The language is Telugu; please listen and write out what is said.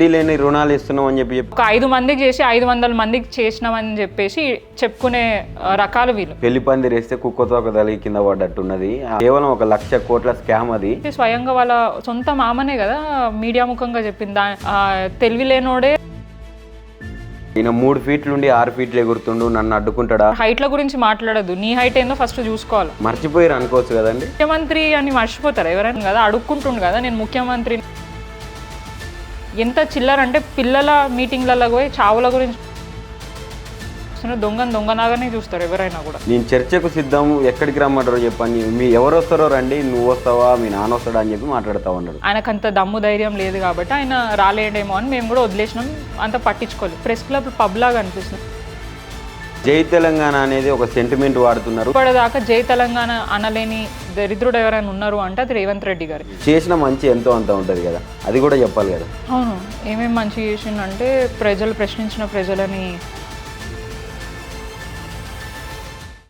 వడ్డీ లేని రుణాలు ఇస్తున్నాం అని చెప్పి ఒక 5 మందికి చేసి 500 మందికి చేసినామని చెప్పేసి చెప్పుకునే రకాలు వీళ్ళు. పెళ్లి పందిరి వేస్తే కుక్కతో ఒక తలకి కింద పడ్డట్టున్నది. కేవలం 1,00,00,000 కోట్ల స్కామ్ అది. స్వయంగా వాళ్ళ సొంత మామనే కదా మీడియా ముఖంగా చెప్పింది. తెలివి లేనోడే ఈయన 3 ఫీట్ల నుండి 6 ఫీట్లు ఎగురుతుండు, నన్ను అడ్డుకుంటాడా? హైట్ల గురించి మాట్లాడదు, నీ హైట్ ఏందో ఫస్ట్ చూసుకోవాలి. మర్చిపోయారు అనుకోవచ్చు కదండి. ముఖ్యమంత్రి అని మర్చిపోతారు ఎవరైనా కదా, అడుక్కుంటుండు కదా నేను ముఖ్యమంత్రి. ఎంత చిల్లర అంటే పిల్లల మీటింగ్లలో పోయి చావుల గురించి దొంగనాగానే చూస్తారు ఎవరైనా కూడా. నేను చర్చకు సిద్ధం, ఎక్కడికి రమ్మంటారో చెప్పండి, మీ ఎవరు వస్తారో రండి, నువ్వు వస్తావా మీ నాన్న వస్తాడా అని చెప్పి మాట్లాడుతూ ఉన్నాడు. ఆయనకు అంత దమ్ము ధైర్యం లేదు కాబట్టి ఆయన రాలేడేమో అని మేము కూడా వదిలేసినాం, అంత పట్టించుకోలేదు. ప్రెస్ క్లబ్ పబ్ లాగా అనిపిస్తుంది. జై తెలంగాణ అనేది ఒక సెంటిమెంట్ వాడుతున్నారు. ఇప్పటిదాకా జై తెలంగాణ అనలేని దరిద్రుడు ఎవరైనా ఉన్నారు అంటే అది రేవంత్ రెడ్డి గారు. చేసిన మంచి ఎంతో అంత ఉంటుంది కదా, అది కూడా చెప్పాలి కదా. అవును, ఏమేమి మంచి చేసిండంటే ప్రజలు ప్రశ్నించిన ప్రజలని